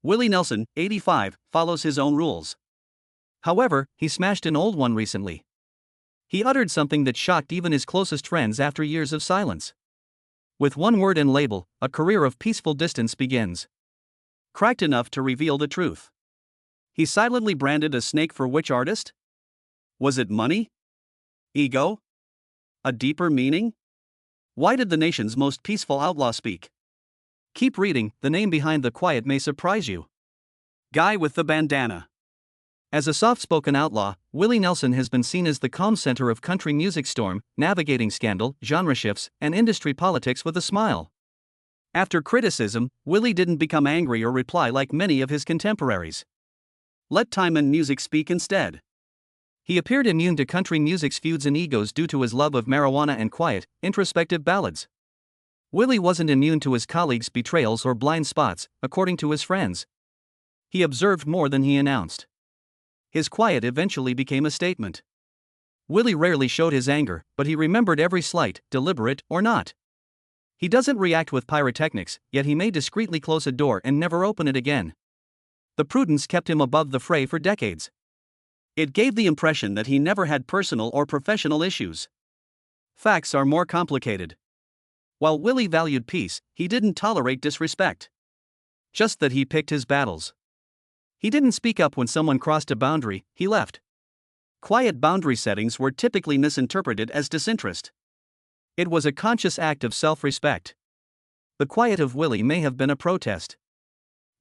Willie Nelson, 85, follows his own rules. However, he smashed an old one recently. He uttered something that shocked even his closest friends after years of silence. With one word and label, a career of peaceful distance begins. Cracked enough to reveal the truth. He silently branded a snake for which artist? Was it money? Ego? A deeper meaning? Why did the nation's most peaceful outlaw speak? Keep reading, the name behind the quiet may surprise you. Guy with the bandana. As a soft-spoken outlaw, Willie Nelson has been seen as the calm center of country music storm, navigating scandal, genre shifts, and industry politics with a smile. After criticism, Willie didn't become angry or reply like many of his contemporaries. Let time and music speak instead. He appeared immune to country music's feuds and egos due to his love of marijuana and quiet, introspective ballads. Willie wasn't immune to his colleagues' betrayals or blind spots, according to his friends. He observed more than he announced. His quiet eventually became a statement. Willie rarely showed his anger, but he remembered every slight, deliberate or not. He doesn't react with pyrotechnics, yet he may discreetly close a door and never open it again. The prudence kept him above the fray for decades. It gave the impression that he never had personal or professional issues. Facts are more complicated. While Willie valued peace, he didn't tolerate disrespect. Just that he picked his battles. He didn't speak up when someone crossed a boundary, he left. Quiet boundary settings were typically misinterpreted as disinterest. It was a conscious act of self-respect. The quiet of Willie may have been a protest.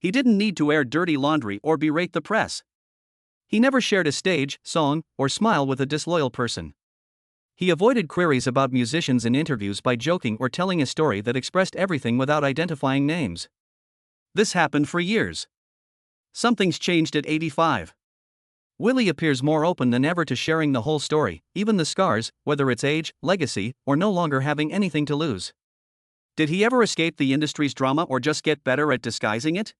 He didn't need to air dirty laundry or berate the press. He never shared a stage, song, or smile with a disloyal person. He avoided queries about musicians in interviews by joking or telling a story that expressed everything without identifying names. This happened for years. Something's changed at 85. Willie appears more open than ever to sharing the whole story, even the scars, whether it's age, legacy, or no longer having anything to lose. Did he ever escape the industry's drama or just get better at disguising it?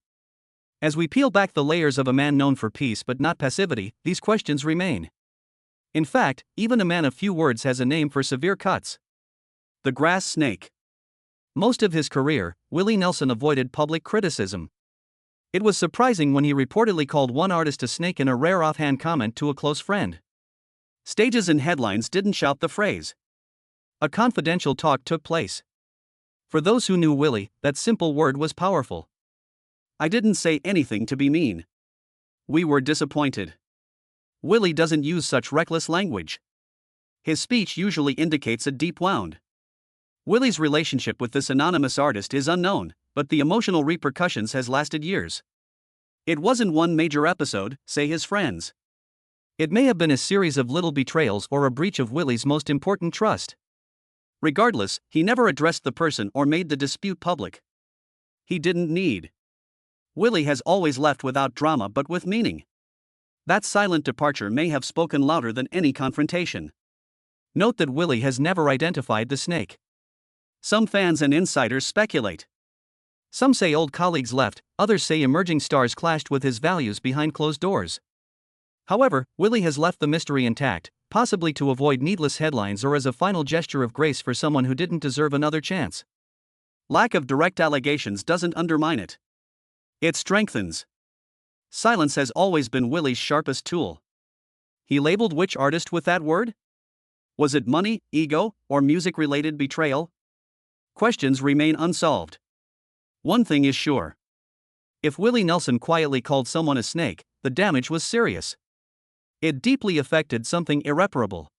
As we peel back the layers of a man known for peace but not passivity, these questions remain. In fact, even a man of few words has a name for severe cuts. The grass snake. Most of his career, Willie Nelson avoided public criticism. It was surprising when he reportedly called one artist a snake in a rare offhand comment to a close friend. Stages and headlines didn't shout the phrase. A confidential talk took place. For those who knew Willie, that simple word was powerful. I didn't say anything to be mean. We were disappointed. Willie doesn't use such reckless language. His speech usually indicates a deep wound. Willie's relationship with this anonymous artist is unknown, but the emotional repercussions has lasted years. It wasn't one major episode, say his friends. It may have been a series of little betrayals or a breach of Willie's most important trust. Regardless, he never addressed the person or made the dispute public. He didn't need. Willie has always left without drama but with meaning. That silent departure may have spoken louder than any confrontation. Note that Willie has never identified the snake. Some fans and insiders speculate. Some say old colleagues left, others say emerging stars clashed with his values behind closed doors. However, Willie has left the mystery intact, possibly to avoid needless headlines or as a final gesture of grace for someone who didn't deserve another chance. Lack of direct allegations doesn't undermine it. It strengthens. Silence has always been Willie's sharpest tool. He labeled which artist with that word? Was it money, ego, or music-related betrayal? Questions remain unsolved. One thing is sure. If Willie Nelson quietly called someone a snake, the damage was serious. It deeply affected something irreparable.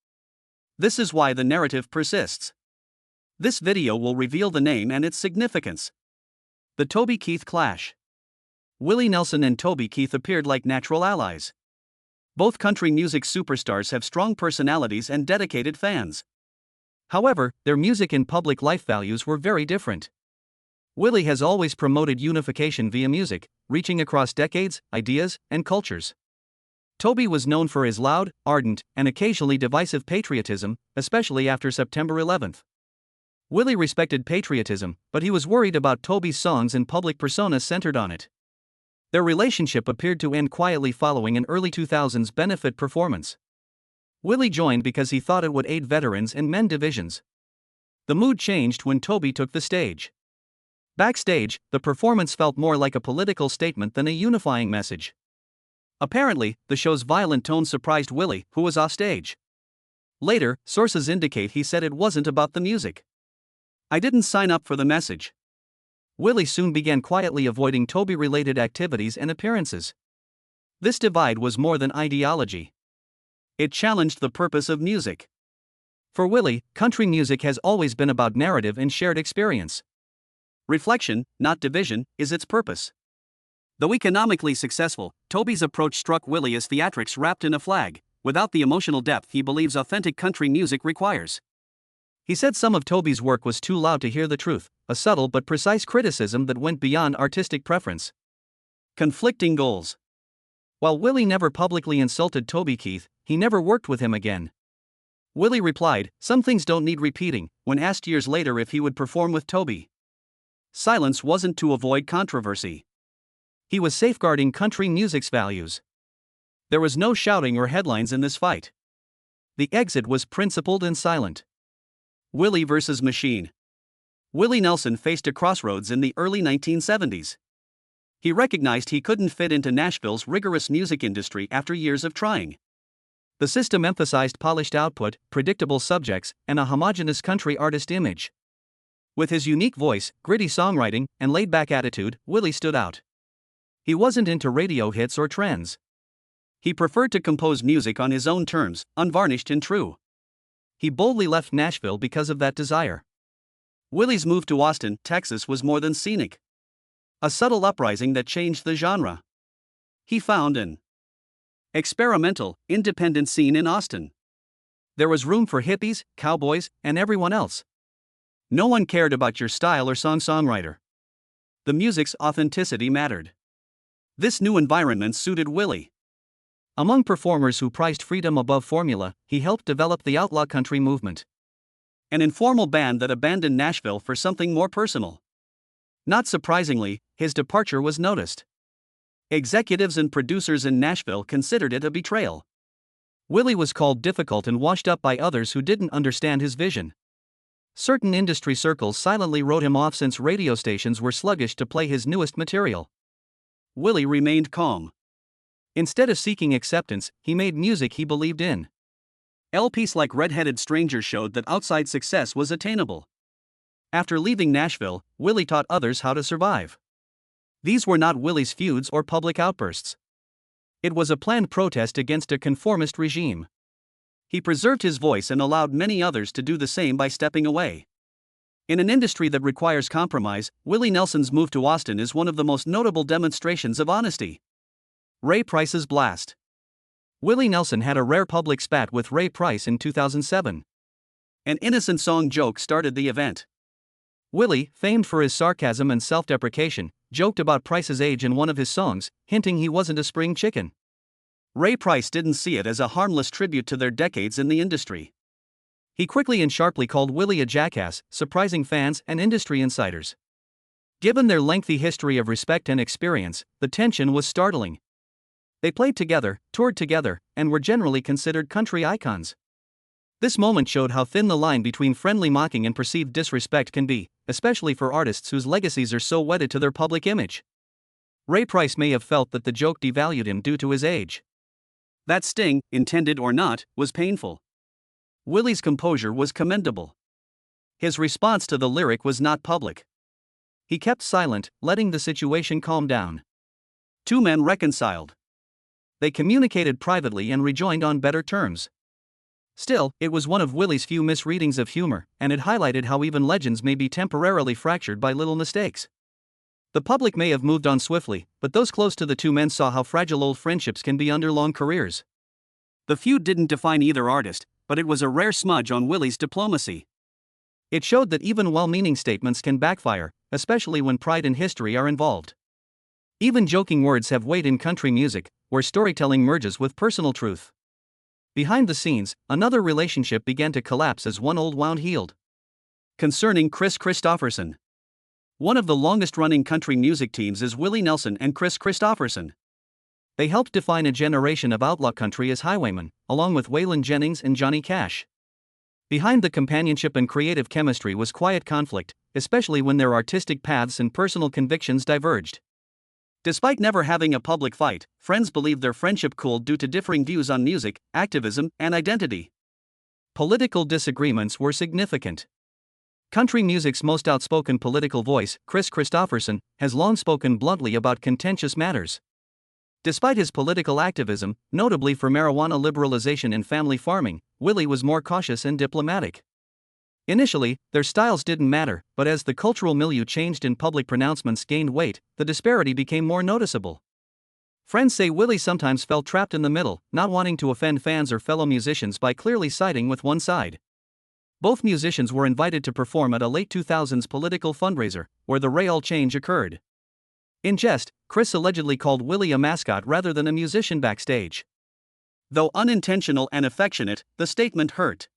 This is why the narrative persists. This video will reveal the name and its significance. The Toby Keith clash. Willie Nelson and Toby Keith appeared like natural allies. Both country music superstars have strong personalities and dedicated fans. However, their music and public life values were very different. Willie has always promoted unification via music, reaching across decades, ideas, and cultures. Toby was known for his loud, ardent, and occasionally divisive patriotism, especially after September 11th. Willie respected patriotism, but he was worried about Toby's songs and public persona centered on it. Their relationship appeared to end quietly following an early 2000s benefit performance. Willie joined because he thought it would aid veterans and men divisions. The mood changed when Toby took the stage. Backstage, the performance felt more like a political statement than a unifying message. Apparently, the show's violent tone surprised Willie, who was offstage. Later, sources indicate he said it wasn't about the music. "I didn't sign up for the message." Willie soon began quietly avoiding Toby-related activities and appearances. This divide was more than ideology. It challenged the purpose of music. For Willie, country music has always been about narrative and shared experience. Reflection, not division, is its purpose. Though economically successful, Toby's approach struck Willie as theatrics wrapped in a flag, without the emotional depth he believes authentic country music requires. He said some of Toby's work was too loud to hear the truth, a subtle but precise criticism that went beyond artistic preference. Conflicting goals. While Willie never publicly insulted Toby Keith, he never worked with him again. Willie replied, "Some things don't need repeating," when asked years later if he would perform with Toby. Silence wasn't to avoid controversy. He was safeguarding country music's values. There was no shouting or headlines in this fight. The exit was principled and silent. Willie versus machine. Willie Nelson faced a crossroads in the early 1970s. He recognized he couldn't fit into Nashville's rigorous music industry after years of trying. The system emphasized polished output, predictable subjects, and a homogeneous country artist image. With his unique voice, gritty songwriting, and laid-back attitude, Willie stood out. He wasn't into radio hits or trends. He preferred to compose music on his own terms, unvarnished and true. He boldly left Nashville because of that desire. Willie's move to Austin, Texas was more than scenic. A subtle uprising that changed the genre. He found an experimental, independent scene in Austin. There was room for hippies, cowboys, and everyone else. No one cared about your style or songwriter. The music's authenticity mattered. This new environment suited Willie. Among performers who prized freedom above formula, he helped develop the Outlaw country movement. An informal band that abandoned Nashville for something more personal. Not surprisingly, his departure was noticed. Executives and producers in Nashville considered it a betrayal. Willie was called difficult and washed up by others who didn't understand his vision. Certain industry circles silently wrote him off since radio stations were sluggish to play his newest material. Willie remained calm. Instead of seeking acceptance, he made music he believed in. LPs like Red-Headed Stranger showed that outside success was attainable. After leaving Nashville, Willie taught others how to survive. These were not Willie's feuds or public outbursts. It was a planned protest against a conformist regime. He preserved his voice and allowed many others to do the same by stepping away. In an industry that requires compromise, Willie Nelson's move to Austin is one of the most notable demonstrations of honesty. Ray Price's blast. Willie Nelson had a rare public spat with Ray Price in 2007. An innocent song joke started the event. Willie, famed for his sarcasm and self-deprecation, joked about Price's age in one of his songs, hinting he wasn't a spring chicken. Ray Price didn't see it as a harmless tribute to their decades in the industry. He quickly and sharply called Willie a jackass, surprising fans and industry insiders. Given their lengthy history of respect and experience, the tension was startling. They played together, toured together, and were generally considered country icons. This moment showed how thin the line between friendly mocking and perceived disrespect can be, especially for artists whose legacies are so wedded to their public image. Ray Price may have felt that the joke devalued him due to his age. That sting, intended or not, was painful. Willie's composure was commendable. His response to the lyric was not public. He kept silent, letting the situation calm down. Two men reconciled. They communicated privately and rejoined on better terms. Still, it was one of Willie's few misreadings of humor, and it highlighted how even legends may be temporarily fractured by little mistakes. The public may have moved on swiftly, but those close to the two men saw how fragile old friendships can be under long careers. The feud didn't define either artist, but it was a rare smudge on Willie's diplomacy. It showed that even well-meaning statements can backfire, especially when pride and history are involved. Even joking words have weight in country music, where storytelling merges with personal truth. Behind the scenes, another relationship began to collapse as one old wound healed. Concerning Kris Kristofferson. One of the longest-running country music teams is Willie Nelson and Kris Kristofferson. They helped define a generation of outlaw country as highwaymen, along with Waylon Jennings and Johnny Cash. Behind the companionship and creative chemistry was quiet conflict, especially when their artistic paths and personal convictions diverged. Despite never having a public fight, friends believed their friendship cooled due to differing views on music, activism, and identity. Political disagreements were significant. Country music's most outspoken political voice, Chris Christopherson, has long spoken bluntly about contentious matters. Despite his political activism, notably for marijuana liberalization and family farming, Willie was more cautious and diplomatic. Initially, their styles didn't matter, but as the cultural milieu changed and public pronouncements gained weight, the disparity became more noticeable. Friends say Willie sometimes felt trapped in the middle, not wanting to offend fans or fellow musicians by clearly siding with one side. Both musicians were invited to perform at a late 2000s political fundraiser, where the real change occurred. In jest, Chris allegedly called Willie a mascot rather than a musician backstage. Though unintentional and affectionate, the statement hurt.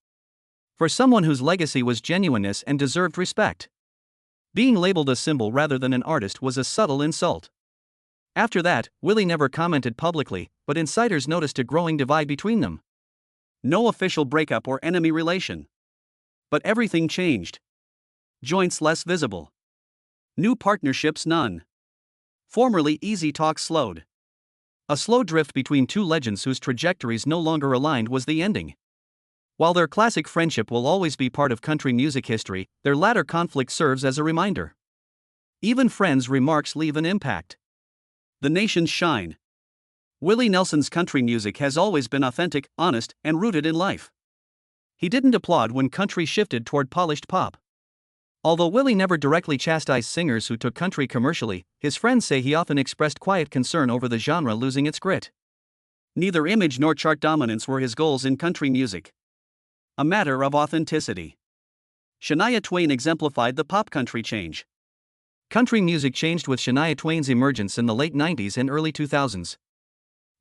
For someone whose legacy was genuineness and deserved respect. Being labeled a symbol rather than an artist was a subtle insult. After that, Willie never commented publicly, but insiders noticed a growing divide between them. No official breakup or enemy relation. But everything changed. Joints less visible. New partnerships none. Formerly easy talk slowed. A slow drift between two legends whose trajectories no longer aligned was the ending. While their classic friendship will always be part of country music history, their latter conflict serves as a reminder. Even friends' remarks leave an impact. The nation's shine. Willie Nelson's country music has always been authentic, honest, and rooted in life. He didn't applaud when country shifted toward polished pop. Although Willie never directly chastised singers who took country commercially, his friends say he often expressed quiet concern over the genre losing its grit. Neither image nor chart dominance were his goals in country music. A matter of authenticity. Shania Twain exemplified the pop country change. Country music changed with Shania Twain's emergence in the late 90s and early 2000s.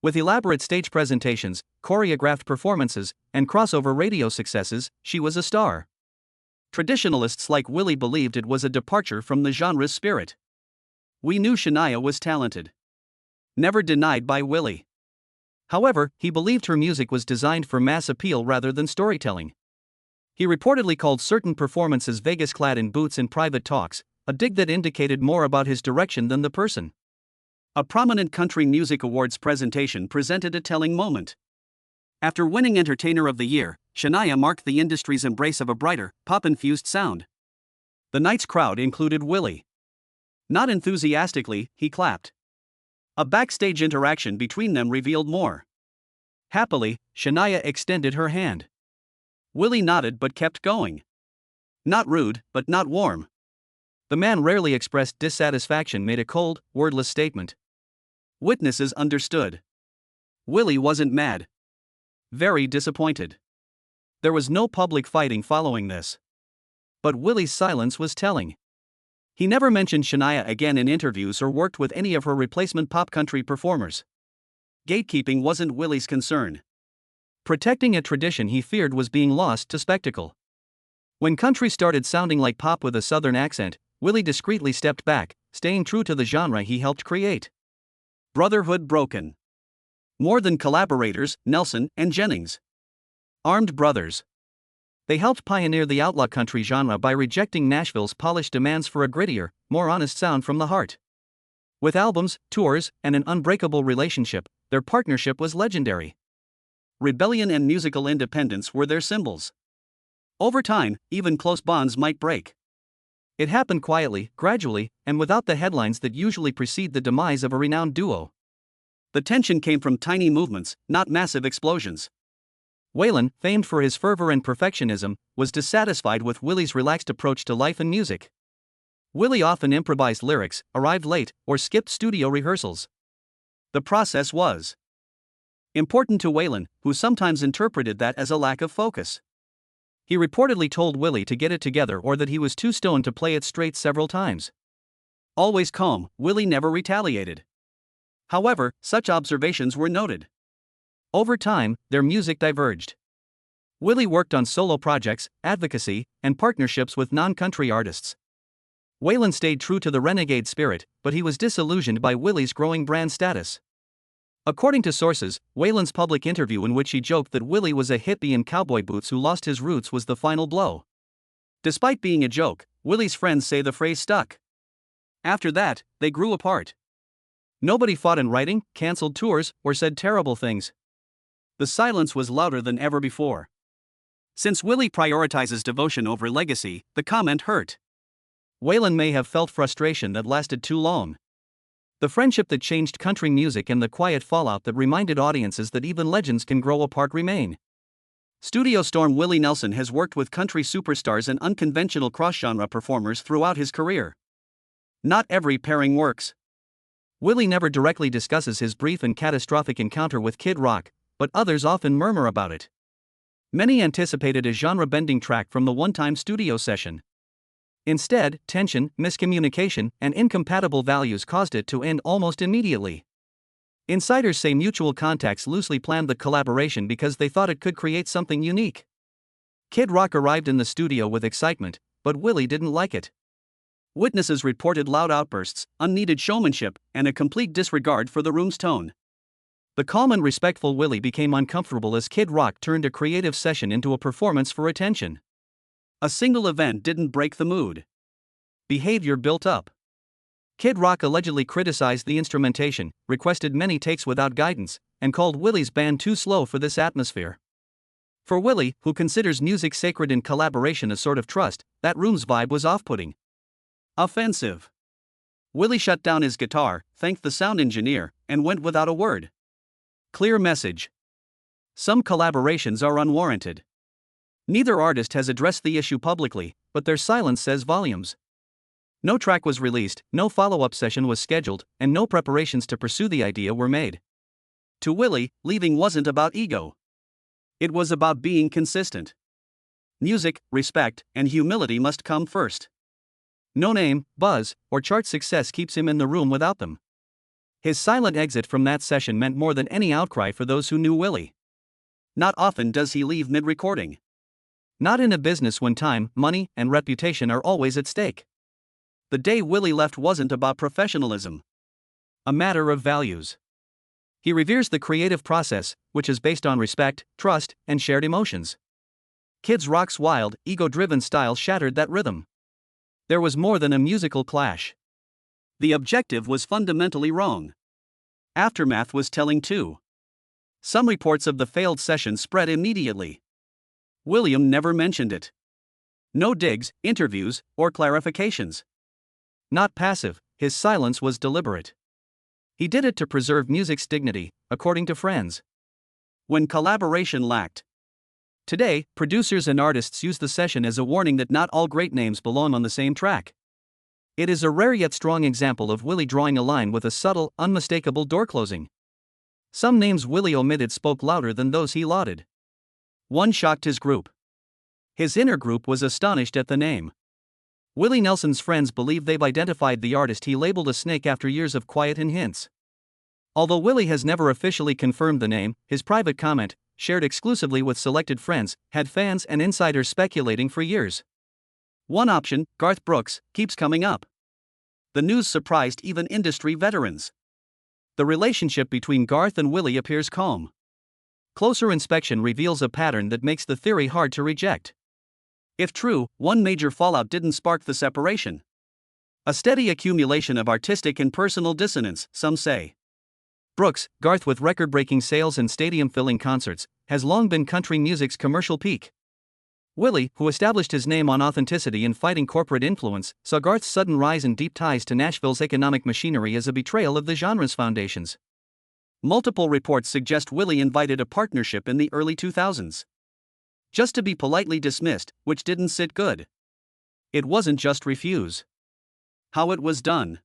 With elaborate stage presentations, choreographed performances, and crossover radio successes, she was a star. Traditionalists like Willie believed it was a departure from the genre's spirit. We knew Shania was talented. Never denied by Willie. However, he believed her music was designed for mass appeal rather than storytelling. He reportedly called certain performances Vegas-clad in boots in private talks, a dig that indicated more about his direction than the person. A prominent Country Music Awards presentation presented a telling moment. After winning Entertainer of the Year, Shania marked the industry's embrace of a brighter, pop-infused sound. The night's crowd included Willie. Not enthusiastically, he clapped. A backstage interaction between them revealed more. Happily, Shania extended her hand. Willie nodded but kept going. Not rude, but not warm. The man rarely expressed dissatisfaction, made a cold, wordless statement. Witnesses understood. Willie wasn't mad. Very disappointed. There was no public fighting following this. But Willie's silence was telling. He never mentioned Shania again in interviews or worked with any of her replacement pop country performers. Gatekeeping wasn't Willie's concern. Protecting a tradition he feared was being lost to spectacle. When country started sounding like pop with a southern accent, Willie discreetly stepped back, staying true to the genre he helped create. Brotherhood broken. More than collaborators, Nelson and Jennings. Armed brothers. They helped pioneer the outlaw country genre by rejecting Nashville's polished demands for a grittier, more honest sound from the heart. With albums, tours, and an unbreakable relationship, their partnership was legendary. Rebellion and musical independence were their symbols. Over time, even close bonds might break. It happened quietly, gradually, and without the headlines that usually precede the demise of a renowned duo. The tension came from tiny movements, not massive explosions. Waylon, famed for his fervor and perfectionism, was dissatisfied with Willie's relaxed approach to life and music. Willie often improvised lyrics, arrived late, or skipped studio rehearsals. The process was important to Waylon, who sometimes interpreted that as a lack of focus. He reportedly told Willie to get it together or that he was too stoned to play it straight several times. Always calm, Willie never retaliated. However, such observations were noted. Over time, their music diverged. Willie worked on solo projects, advocacy, and partnerships with non-country artists. Waylon stayed true to the renegade spirit, but he was disillusioned by Willie's growing brand status. According to sources, Waylon's public interview in which he joked that Willie was a hippie in cowboy boots who lost his roots was the final blow. Despite being a joke, Willie's friends say the phrase stuck. After that, they grew apart. Nobody fought in writing, cancelled tours, or said terrible things. The silence was louder than ever before. Since Willie prioritizes devotion over legacy, the comment hurt. Waylon may have felt frustration that lasted too long. The friendship that changed country music and the quiet fallout that reminded audiences that even legends can grow apart remain. Studio Storm Willie Nelson has worked with country superstars and unconventional cross-genre performers throughout his career. Not every pairing works. Willie never directly discusses his brief and catastrophic encounter with Kid Rock, but others often murmur about it. Many anticipated a genre-bending track from the one-time studio session. Instead, tension, miscommunication, and incompatible values caused it to end almost immediately. Insiders say mutual contacts loosely planned the collaboration because they thought it could create something unique. Kid Rock arrived in the studio with excitement, but Willie didn't like it. Witnesses reported loud outbursts, unneeded showmanship, and a complete disregard for the room's tone. The calm and respectful Willie became uncomfortable as Kid Rock turned a creative session into a performance for attention. A single event didn't break the mood. Behavior built up. Kid Rock allegedly criticized the instrumentation, requested many takes without guidance, and called Willie's band too slow for this atmosphere. For Willie, who considers music sacred in collaboration a sort of trust, that room's vibe was off-putting. Offensive. Willie shut down his guitar, thanked the sound engineer, and went without a word. Clear message. Some collaborations are unwarranted. Neither artist has addressed the issue publicly, but their silence says volumes. No track was released, no follow-up session was scheduled, and no preparations to pursue the idea were made. To Willie, leaving wasn't about ego. It was about being consistent. Music, respect, and humility must come first. No name, buzz, or chart success keeps him in the room without them. His silent exit from that session meant more than any outcry for those who knew Willie. Not often does he leave mid-recording. Not in a business when time, money, and reputation are always at stake. The day Willie left wasn't about professionalism. A matter of values. He reveres the creative process, which is based on respect, trust, and shared emotions. Kid Rock's wild, ego-driven style shattered that rhythm. There was more than a musical clash. The objective was fundamentally wrong. Aftermath was telling too. Some reports of the failed session spread immediately. William never mentioned it. No digs, interviews, or clarifications. Not passive, his silence was deliberate. He did it to preserve music's dignity, according to friends. When collaboration lacked. Today, producers and artists use the session as a warning that not all great names belong on the same track. It is a rare yet strong example of Willie drawing a line with a subtle, unmistakable door closing. Some names Willie omitted spoke louder than those he lauded. One shocked his group. His inner group was astonished at the name. Willie Nelson's friends believe they've identified the artist he labeled a snake after years of quiet and hints. Although Willie has never officially confirmed the name, his private comment, shared exclusively with selected friends, had fans and insiders speculating for years. One option, Garth Brooks, keeps coming up. The news surprised even industry veterans. The relationship between Garth and Willie appears calm. Closer inspection reveals a pattern that makes the theory hard to reject. If true, one major fallout didn't spark the separation. A steady accumulation of artistic and personal dissonance, some say. Brooks, Garth with record-breaking sales and stadium-filling concerts, has long been country music's commercial peak. Willie, who established his name on authenticity and fighting corporate influence, saw Garth's sudden rise and deep ties to Nashville's economic machinery as a betrayal of the genre's foundations. Multiple reports suggest Willie invited a partnership in the early 2000s. Just to be politely dismissed, which didn't sit good. It wasn't just refuse. How it was done.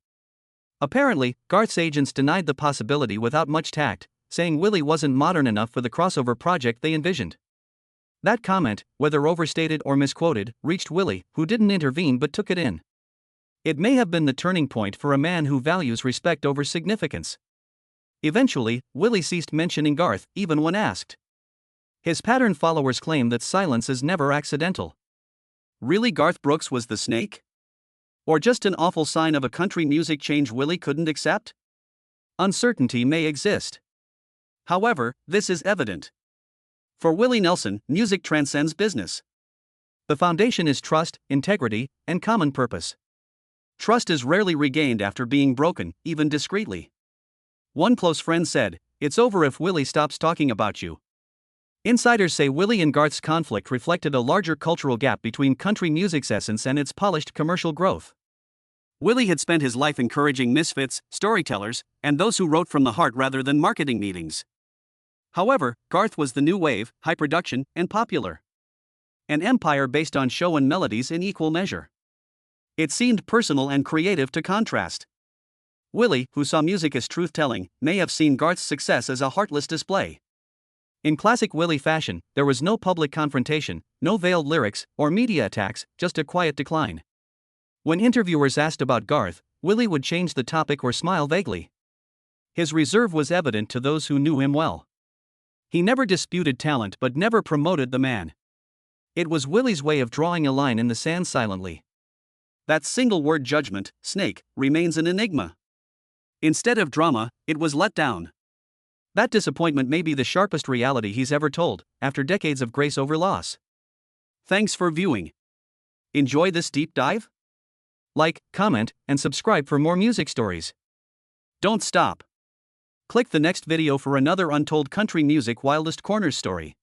Apparently, Garth's agents denied the possibility without much tact, saying Willie wasn't modern enough for the crossover project they envisioned. That comment, whether overstated or misquoted, reached Willie, who didn't intervene but took it in. It may have been the turning point for a man who values respect over significance. Eventually, Willie ceased mentioning Garth, even when asked. His pattern followers claim that silence is never accidental. Really, Garth Brooks was the snake? Or just an awful sign of a country music change Willie couldn't accept? Uncertainty may exist. However, this is evident. For Willie Nelson, music transcends business. The foundation is trust, integrity, and common purpose. Trust is rarely regained after being broken, even discreetly. One close friend said, "It's over if Willie stops talking about you." Insiders say Willie and Garth's conflict reflected a larger cultural gap between country music's essence and its polished commercial growth. Willie had spent his life encouraging misfits, storytellers, and those who wrote from the heart rather than marketing meetings. However, Garth was the new wave, high production, and popular. An empire based on show and melodies in equal measure. It seemed personal and creative to contrast. Willie, who saw music as truth-telling, may have seen Garth's success as a heartless display. In classic Willie fashion, there was no public confrontation, no veiled lyrics, or media attacks, just a quiet decline. When interviewers asked about Garth, Willie would change the topic or smile vaguely. His reserve was evident to those who knew him well. He never disputed talent but never promoted the man. It was Willie's way of drawing a line in the sand silently. That single word judgment, snake, remains an enigma. Instead of drama, it was let down. That disappointment may be the sharpest reality he's ever told, after decades of grace over loss. Thanks for viewing. Enjoy this deep dive? Like, comment, and subscribe for more music stories. Don't stop. Click the next video for another untold country music wildest corners story.